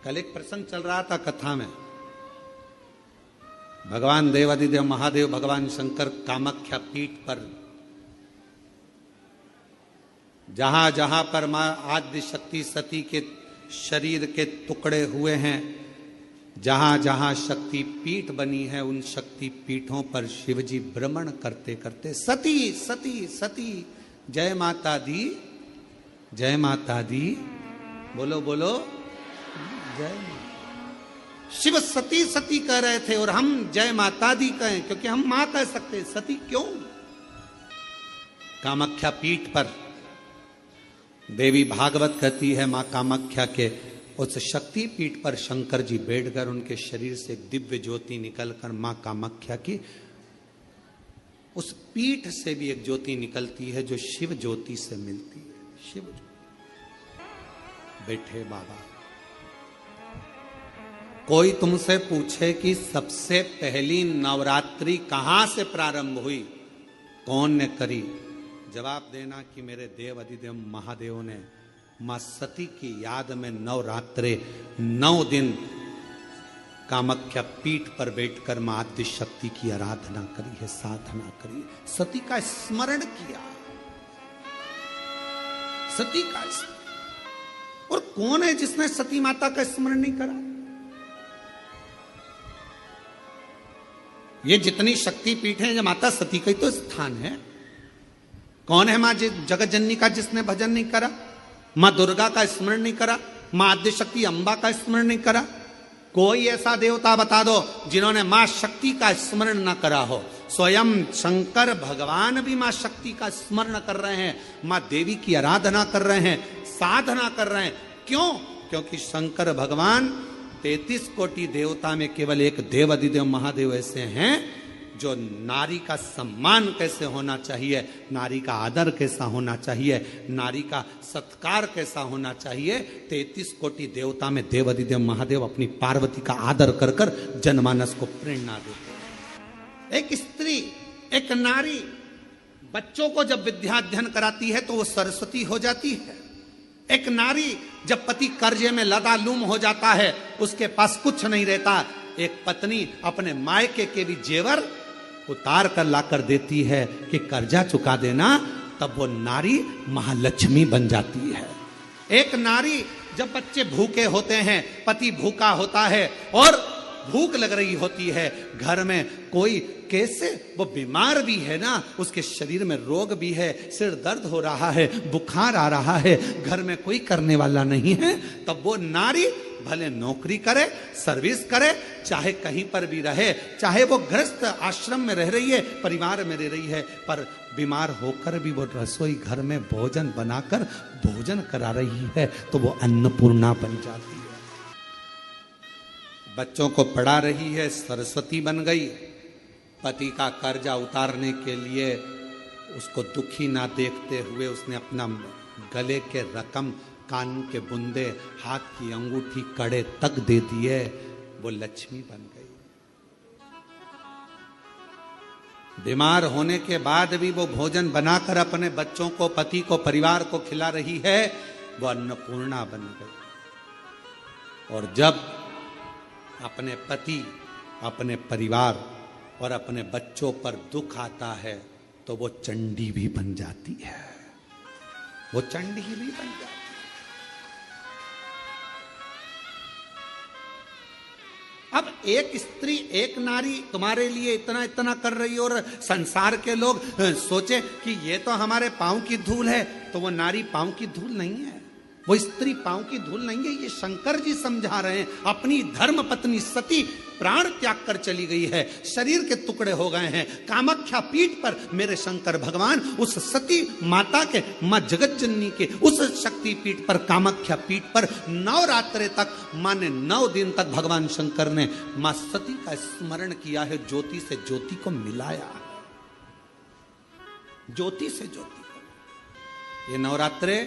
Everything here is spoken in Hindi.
कल एक प्रसंग चल रहा था कथा में, भगवान देवादिदेव महादेव भगवान शंकर कामाख्या पीठ पर जहां जहां पर मां आद्य शक्ति सती के शरीर के टुकड़े हुए हैं, जहां जहां शक्ति पीठ बनी है, उन शक्ति पीठों पर शिवजी भ्रमण करते करते सती सती सती जय माता दी, जय माता दी, बोलो बोलो जय माता। शिव सती सती कह रहे थे और हम जय माता दी कहें, क्योंकि हम मां कह सकते, सती क्यों? कामाख्या पीठ पर देवी भागवत कहती है, मां कामाख्या के उस शक्ति पीठ पर शंकर जी बैठकर उनके शरीर से एक दिव्य ज्योति निकलकर मां कामाख्या की उस पीठ से भी एक ज्योति निकलती है जो शिव ज्योति से मिलती है। शिव बैठे बाबा, कोई तुमसे पूछे कि सबसे पहली नवरात्रि कहां से प्रारंभ हुई, कौन ने करी, जवाब देना कि मेरे देव अधिदेव महादेव ने मां सती की याद में नवरात्रे 9 दिन कामाख्या पीठ पर बैठकर मां आद्य शक्ति की आराधना करी है, साधना करी, सती का स्मरण किया, सती का स्मरण। और कौन है जिसने सती माता का स्मरण नहीं करा? ये जितनी शक्ति पीठ है, माता सती का ही तो स्थान है। कौन है मां जगत जननी का जिसने भजन नहीं करा, मां दुर्गा का स्मरण नहीं करा, मां आद्य शक्ति अंबा का स्मरण नहीं करा? कोई ऐसा देवता बता दो जिन्होंने मां शक्ति का स्मरण न करा हो। स्वयं शंकर भगवान भी मां शक्ति का स्मरण कर रहे हैं, मां देवी की आराधना कर रहे हैं, साधना कर रहे हैं। क्यों? क्योंकि शंकर भगवान 33 कोटि देवता में केवल एक देव अधिदेव महादेव ऐसे हैं जो नारी का सम्मान कैसे होना चाहिए, नारी का आदर कैसा होना चाहिए, नारी का सत्कार कैसा होना चाहिए, 33 कोटि देवता में देव अधिदेव महादेव अपनी पार्वती का आदर कर कर जनमानस को प्रेरणा देते। एक स्त्री, एक नारी बच्चों को जब विद्याध्ययन कराती है तो वो सरस्वती हो जाती है। एक नारी जब पति कर्जे में लदालूम हो जाता है, उसके पास कुछ नहीं रहता, एक पत्नी अपने मायके के भी जेवर उतार कर लाकर देती है कि कर्जा चुका देना, तब वो नारी महालक्ष्मी बन जाती है। एक नारी जब बच्चे भूखे होते हैं, पति भूखा होता है और भूख लग रही होती है, घर में कोई कैसे वो बीमार भी है ना, उसके शरीर में रोग भी है, सिर दर्द हो रहा है, बुखार आ रहा है, घर में कोई करने वाला नहीं है, तब वो नारी भले नौकरी करे, सर्विस करे, चाहे कहीं पर भी रहे, चाहे वो गृहस्थ आश्रम में रह रही है, परिवार में रह रही है, पर बीमार होकर भी वो रसोई घर में भोजन बनाकर भोजन करा रही है, तो वो अन्नपूर्णा बन जाती है। बच्चों को पढ़ा रही है, सरस्वती बन गई। पति का कर्जा उतारने के लिए उसको दुखी ना देखते हुए उसने अपना गले के रकम, कान के बुंदे, हाथ की अंगूठी, कड़े तक दे दिए, वो लक्ष्मी बन गई। बीमार होने के बाद भी वो भोजन बनाकर अपने बच्चों को, पति को, परिवार को खिला रही है, वो अन्नपूर्णा बन गई। और जब अपने पति, अपने परिवार और अपने बच्चों पर दुख आता है तो वो चंडी भी बन जाती है, वो चंडी भी बन जाती है। अब एक स्त्री, एक नारी तुम्हारे लिए इतना इतना कर रही है और संसार के लोग सोचे कि ये तो हमारे पांव की धूल है, तो वो नारी पांव की धूल नहीं है, वो स्त्री पांव की धूल नहीं है। ये शंकर जी समझा रहे हैं। अपनी धर्म पत्नी सती प्राण त्याग कर चली गई है, शरीर के टुकड़े हो गए हैं। कामाख्या पीठ पर मेरे शंकर भगवान उस सती माता के, मां जगत जननी के उस शक्ति पीठ पर, कामाख्या पीठ पर नवरात्रे तक, माने 9 दिन तक भगवान शंकर ने मां सती का स्मरण किया है, ज्योति से ज्योति को मिलाया, ज्योति से ज्योति को। ये नवरात्रे